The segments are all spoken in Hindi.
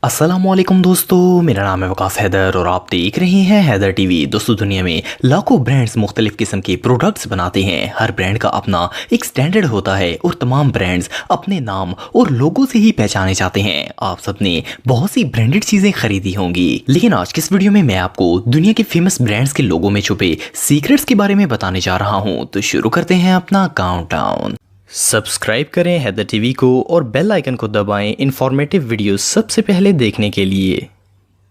अस्सलामुअलैकुम दोस्तों, मेरा नाम है वकास हैदर और आप देख रहे हैं हैदर टीवी। दोस्तों, दुनिया में लाखों ब्रांड्स मुख्तलिफ किस्म के प्रोडक्ट्स बनाते हैं। हर ब्रांड का अपना एक स्टैंडर्ड होता है और तमाम ब्रांड्स अपने नाम और लोगो से ही पहचाने जाते हैं। आप सबने बहुत सी ब्रांडेड चीजें खरीदी होंगी, लेकिन आज के इस वीडियो में मैं आपको दुनिया के फेमस ब्रांड्स के लोगों में छुपे सीक्रेट्स के बारे में बताने जा रहा हूँ। तो शुरू करते हैं अपना काउंटडाउन। सब्सक्राइब करें हैदर टीवी को और बेल आइकन को दबाएं इंफॉर्मेटिव वीडियो सबसे पहले देखने के लिए।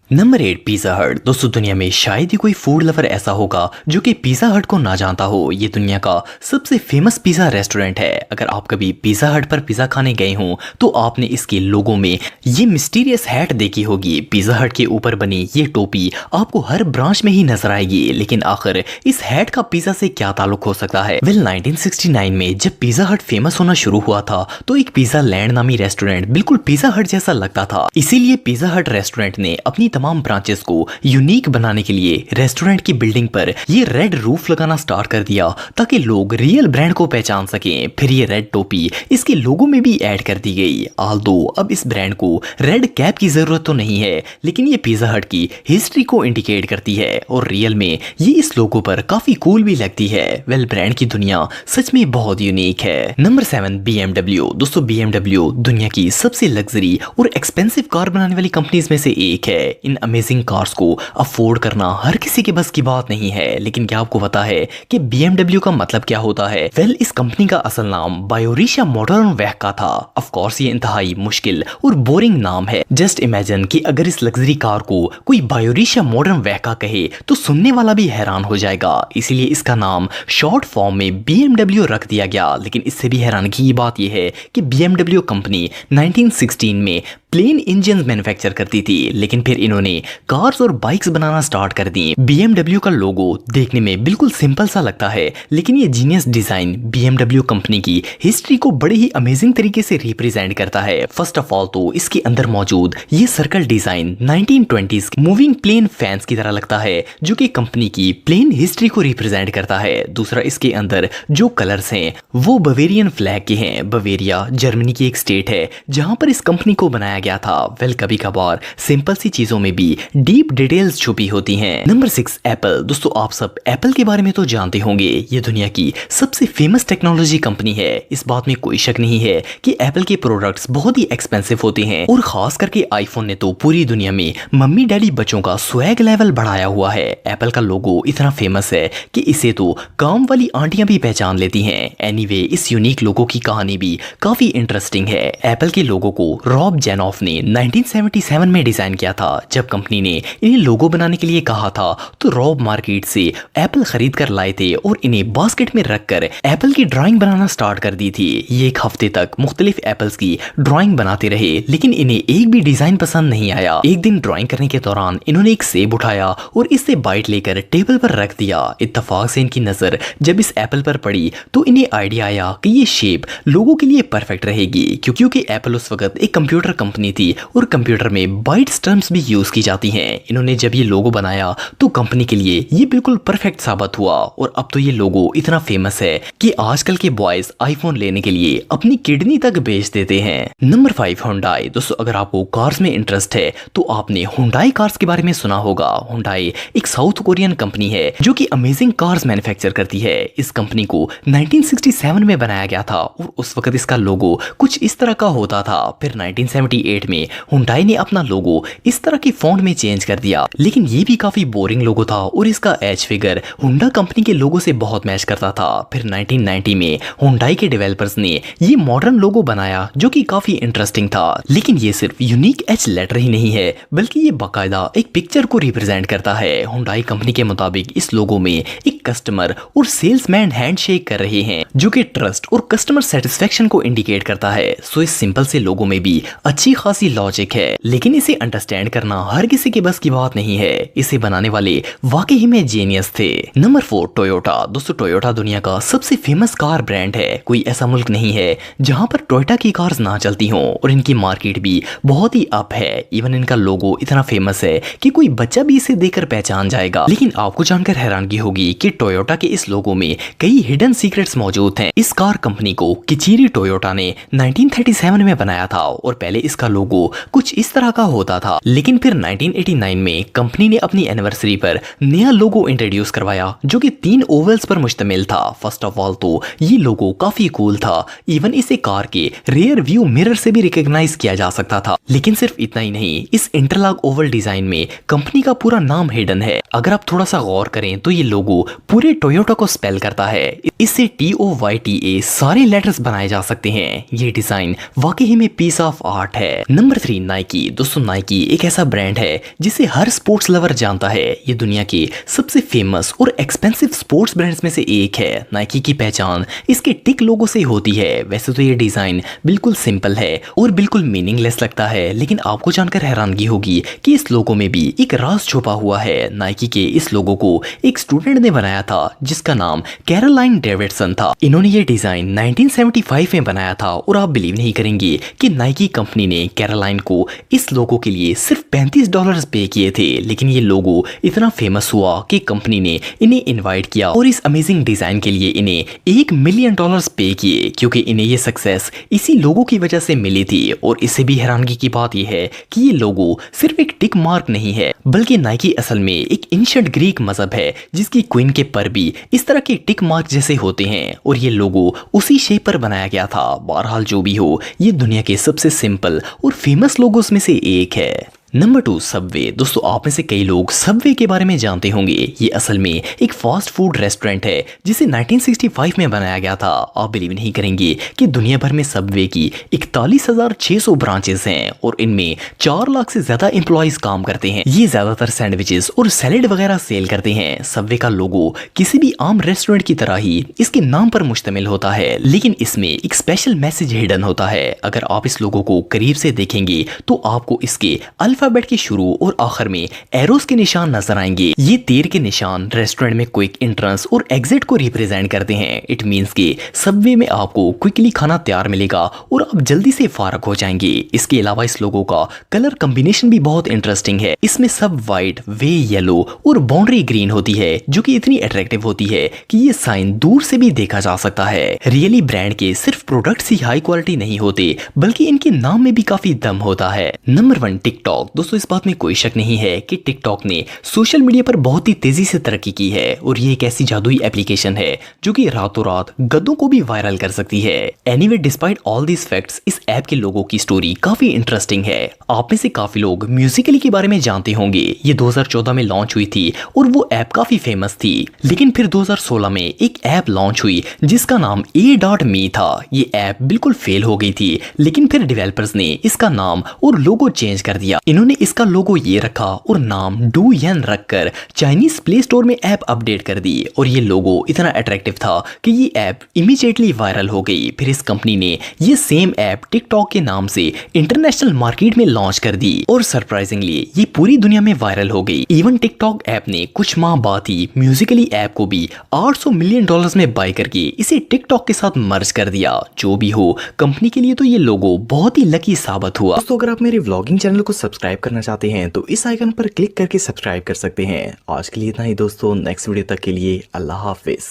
नंबर 8, पिज़्ज़ा हट। दोस्तों, दुनिया में शायद ही कोई फूड लवर ऐसा होगा जो कि पिज़्ज़ा हट को ना जानता हो। ये दुनिया का सबसे फेमस पिज़्ज़ा रेस्टोरेंट है। अगर आप कभी पिज़्ज़ा हट पर पिज़्ज़ा खाने गए हों तो आपने इसके लोगों में ये मिस्टीरियस हैट देखी होगी। पिज़्ज़ा हट के ऊपर बनी ये टोपी आपको हर ब्रांच में ही नजर आएगी, लेकिन आखिर इस हैट का पिज़्ज़ा से क्या ताल्लुक हो सकता है? 1969 में जब पिज़्ज़ा हट फेमस होना शुरू हुआ था तो एक पिज़्ज़ा लैंड नामी रेस्टोरेंट बिल्कुल पिज़्ज़ा हट जैसा लगता था। इसीलिए पिज़्ज़ा हट रेस्टोरेंट ने अपनी तमाम ब्रांचेस को यूनिक बनाने के लिए रेस्टोरेंट की बिल्डिंग पर ये रेड रूफ लगाना स्टार्ट कर दिया ताकि लोग रियल ब्रांड को पहचान सकें। फिर ये रेड टोपी इसके लोगो में भी ऐड कर दी गई। आल्दो अब इस ब्रांड को रेड कैप की जरूरत तो नहीं है, लेकिन ये पिज़्ज़ा हट की हिस्ट्री को इंडिकेट करती है और रियल में ये इस लोगो पर काफी कूल भी लगती है। ब्रांड की दुनिया सच में बहुत यूनिक है। Number 7, BMW। दोस्तों, BMW दुनिया की सबसे लग्जरी और एक्सपेंसिव कार बनाने वाली कंपनीज में से एक है। इन अमेजिंग कार्स को अफोर्ड करना हर किसी के बस की बात नहीं है, लेकिन क्या आपको पता है कि BMW का मतलब क्या होता है? इस कंपनी का असल नाम बायोरिशा मोटर वैक का था। ऑफ कोर्स ये इंतहाई मुश्किल और बोरिंग नाम है। जस्ट इमेजिन कि अगर इस लग्जरी कार को कोई बायोरिशा मॉडर्न वैका कहे तो सुनने वाला भी हैरान हो जाएगा। इसीलिए इसका नाम शॉर्ट फॉर्म में BMW रख दिया गया। लेकिन इससे भी हैरानगी की बात यह है कि BMW कंपनी 1916 में प्लेन इंजन मैन्युफैक्चर करती थी, लेकिन फिर इन्होंने कार्स और बाइक्स बनाना स्टार्ट कर दी। BMW का लोगो देखने में बिल्कुल सिंपल सा लगता है, लेकिन ये जीनियस डिजाइन BMW कंपनी की हिस्ट्री को बड़े ही अमेजिंग तरीके से रिप्रेजेंट करता है। फर्स्ट ऑफ ऑल तो इसके अंदर मौजूद ये circle design 1920s moving plane fans की तरह लगता है, जो कि कंपनी की प्लेन हिस्ट्री को रिप्रेजेंट करता है। दूसरा, इसके अंदर जो कलर्स हैं वो बवेरियन फ्लैग के हैं। बवेरिया जर्मनी की एक स्टेट है जहां पर इस कंपनी को बनाया गया था। कभी कभार सिंपल सी चीजों में भी डीप डिटेल्स छुपी होती हैं। Number 6, Apple. दोस्तों, आप सब एप्पल के बारे में तो जानते होंगे। ये दुनिया की सबसे फेमस टेक्नोलॉजी कंपनी है। इस बात में कोई शक नहीं है कि एप्पल के प्रोडक्ट्स बहुत ही एक्सपेंसिव होते हैं और खास करके आईफोन ने तो पूरी दुनिया में मम्मी डैडी बच्चों का स्वैग लेवल बढ़ाया हुआ है। एप्पल का लोगो इतना फेमस है कि इसे तो काम वाली आंटियां भी पहचान लेती हैं। एनीवे, इस यूनिक लोगो की कहानी भी काफी इंटरेस्टिंग है। एप्पल के लोगो को रॉब जेनॉफ ने 1977 में डिजाइन किया था। जब कंपनी ने इन्हें लोगो बनाने के लिए कहा था तो रॉब मार्केट से एप्पल खरीद कर लाए थे और इन्हें बास्केट में रखकर एप्पल की ड्राइंग बनाना स्टार्ट कर दी थी। ये एक हफ्ते तक मुख्तलिफ एप्पल्स की ड्राइंग बनाते रहे, लेकिन इन्हें एक भी डिजाइन पसंद नहीं आया। एक दिन ड्राइंग करने के दौरान इन्होंने एक सेब उठाया और इससे बाइट लेकर टेबल पर रख दिया। इत्तेफाक से इनकी नजर जब इस एप्पल पर पड़ी तो इन्हें आइडिया आया कि ये शेप लोगों के लिए परफेक्ट रहेगी, क्योंकि एप्पल उस वक्त एक कंप्यूटर कंपनी थी और कंप्यूटर में बाइट्स टर्म्स भी यूज की जाती हैं। इन्होंने जब ये लोगो बनाया तो कंपनी के लिए ये बिल्कुल परफेक्ट साबित हुआ और अब तो ये लोगो इतना फेमस है कि आजकल के बॉयज आईफोन लेने के लिए अपनी किडनी तक बेच देते हैं। Number 5, Hyundai. दोस्तों, अगर आपको कार्स में इंटरेस्ट है तो आपने हुंडई कार्स के बारे में सुना होगा। हुंडई एक साउथ कोरियन कंपनी है जो कि अमेजिंग कार्स मैन्युफैक्चर करती है। इस कंपनी को 1967 में बनाया गया था और उस वक्त इसका लोगो कुछ इस तरह का होता था। फिर 1978 में हुंडई ने अपना लोगो इस तरह के फॉन्ट में चेंज कर दिया, लेकिन ये भी काफी बोरिंग लोगो था और इसका एज फिगर हुंडा कंपनी के लोगो से बहुत मैच करता था। फिर 1990 में हुंडई के डेवलपर्स ने ये मॉडर्न लोगो बनाया जो कि काफी इंटरेस्टिंग था, लेकिन ये सिर्फ यूनिक एच लेटर ही नहीं है बल्कि ये बाकायदा एक पिक्चर को रिप्रेजेंट करता है। हुंडई कंपनी के मुताबिक इस लोगो में एक कस्टमर और सेल्समैन हैंडशेक कर रहे हैं जो कि ट्रस्ट और कस्टमर सेटिस्फेक्शन को इंडिकेट करता है। सो इस सिंपल से लोगो में भी अच्छी खासी लॉजिक है, लेकिन इसे अंडरस्टैंड करना हर किसी के बस की बात नहीं है। इसे बनाने वाले वाकई ही में जीनियस थे। Number 4, Toyota. दोस्तों, टोयोटा दुनिया का सबसे फेमस कार ब्रांड है। कोई ऐसा मुल्क नहीं है जहां पर टोयोटा की कार्स ना चलती हों और इनकी मार्केट भी बहुत ही अप है। इवन इनका लोगो इतना फेमस है कि कोई बच्चा भी इसे देखकर पहचान जाएगा। लेकिन आपको जानकर हैरानगी होगी कि टोयोटा के इस लोगो में कई हिडन सीक्रेट्स मौजूद हैं। इस कार कंपनी को किचिरी टोयोटा ने 1937 में बनाया था और पहले इस जिसका लोगो कुछ इस तरह का होता था। लेकिन फिर 1989 में कंपनी ने अपनी एनिवर्सरी पर नया लोगो इंट्रोड्यूस करवाया जो कि 3 ओवल्स पर मुश्तमिल था। फर्स्ट ऑफ ऑल तो ये लोगो काफी कूल था, इवन इसे कार के रियर व्यू मिरर से भी रिकॉग्नाइज किया जा सकता था। लेकिन सिर्फ इतना ही नहीं, इस इंटरलॉक ओवल डिजाइन में कंपनी का पूरा नाम हिडन है। अगर आप थोड़ा सा गौर करें तो ये लोगो पूरे टोयोटा को स्पेल करता है। इससे TOYTA सारे लेटर्स बनाए जा सकते हैं। ये डिजाइन वाकई में पीस ऑफ आर्ट है। Number 3, Nike. दोस्तों नाइकी एक ऐसा ब्रांड है जिसे हर स्पोर्ट्स लवर जानता है। ये दुनिया के सबसे फेमस और एक्सपेंसिव स्पोर्ट्स ब्रांड्स में से एक है। नाइकी की पहचान इसके टिक लोगो से होती है। वैसे तो ये डिजाइन बिल्कुल सिंपल है और बिल्कुल मीनिंगलेस लगता है, लेकिन आपको जानकर हैरानगी होगी कि इस लोगो में भी एक राज छुपा हुआ है। नाइकी के इस लोगो को एक स्टूडेंट ने बनाया था जिसका नाम कैरोलाइन डेविडसन था। इन्होंने ये डिजाइन 1975 में बनाया था और आप बिलीव नहीं करेंगे कि नाइकी कंपनी ने कैरोलाइन को इस लोगो के लिए सिर्फ $35 पे किए थे। लेकिन ये लोगो इतना फेमस हुआ कि कंपनी ने इन्हें इनवाइट किया और इस अमेजिंग डिजाइन के लिए इन्हें $1 मिलियन पे किए, क्योंकि इन्हें ये सक्सेस इसी लोगो की वजह से मिली थी। और इससे भी हैरानगी की बात यह है कि ये लोगो सिर्फ एक टिक मार्क नहीं है, बल्कि नाइकी असल में एक एंशिएंट ग्रीक मजहब है जिसकी क्वीन के पर भी इस तरह के टिक मार्क जैसे होते हैं और ये लोगो उसी शेप पर बनाया गया था। बहरहाल जो भी हो, ये दुनिया के सबसे सिंपल और फेमस लोगोस में से एक है। Number 2, Subway. दोस्तों आप में से कई लोग सबवे के बारे में जानते होंगे। ये असल में एक फास्ट फूड रेस्टोरेंट है जिसे 1965 में बनाया गया था। आप बिलीव नहीं करेंगे कि दुनिया भर में सबवे की 41,600 ब्रांचेस हैं और इनमें 4 लाख से ज्यादा एम्प्लॉइज काम करते हैं। ये ज्यादातर सैंडविचेस और सैलेड वगैरह सेल करते हैं। सबवे का लोगो किसी भी आम रेस्टोरेंट की तरह ही इसके नाम पर मुश्तमिल होता है, लेकिन इसमें एक स्पेशल मैसेज हिडन होता है। अगर आप इस लोगो को करीब से देखेंगे तो आपको इसके अल्फाबेट के शुरू और आखिर में एरोस के निशान नजर आएंगे। ये तीर के निशान रेस्टोरेंट में क्विक एंट्रेंस और एग्जिट को रिप्रेजेंट करते हैं। इट मींस कि सबवे में आपको क्विकली खाना तैयार मिलेगा और आप जल्दी से फारग हो जाएंगे। इसके अलावा इस लोगो का कलर कॉम्बिनेशन भी बहुत इंटरेस्टिंग है। इसमें सब व्हाइट, वे येलो और बाउंड्री ग्रीन होती है जो कि इतनी अट्रैक्टिव होती है कि ये साइन दूर से भी देखा जा सकता है। रियली ब्रांड के सिर्फ प्रोडक्ट्स ही हाई क्वालिटी नहीं होते, बल्कि इनके नाम में भी काफी दम होता है। Number 1, TikTok. दोस्तों इस बात में कोई शक नहीं है कि टिकटॉक ने सोशल मीडिया पर बहुत ही तेजी से तरक्की की है और ये एक ऐसी जादुई एप्लीकेशन है जो कि रातों रात गधों को भी वायरल कर सकती है। Anyway, despite all these facts, इस ऐप के लोगों की स्टोरी काफी इंटरेस्टिंग है। आप में से काफी लोग म्यूजिकली के बारे में जानते होंगे। ये 2014 में लॉन्च हुई थी और वो ऐप काफी फेमस थी। लेकिन फिर 2016 में एक ऐप लॉन्च हुई जिसका नाम A.me था। ये ऐप बिल्कुल फेल हो गई थी, लेकिन फिर डेवलपर्स ने इसका नाम और लोगो चेंज कर दिया। इन्होंने इसका लोगो ये रखा और नाम डू रखकर चाइनीज प्ले स्टोर में ऐप अपडेट कर दी और ये लोगो इतना अट्रैक्टिव था कि ये ऐप इमीडिएटली वायरल हो गई। फिर इस कंपनी ने ये सेम ऐप टिकटॉक के नाम से इंटरनेशनल मार्केट में लॉन्च कर दी और सरप्राइजिंगली ये पूरी दुनिया में वायरल हो गई। इवन टिकटॉक ऐप ने कुछ माह बाद ही म्यूजिकली ऐप को भी $800 मिलियन में बाय करके इसे टिकटॉक के साथ मर्ज कर दिया। जो भी हो, कंपनी के लिए तो ये लोगो बहुत ही लकी साबित हुआ। दोस्तों अगर आप मेरे व्लॉगिंग चैनल को सब्सक्राइब करना चाहते हैं तो इस आइकन पर क्लिक करके सब्सक्राइब कर सकते हैं। आज के लिए इतना ही दोस्तों, नेक्स्ट वीडियो तक के लिए अल्लाह हाफिज।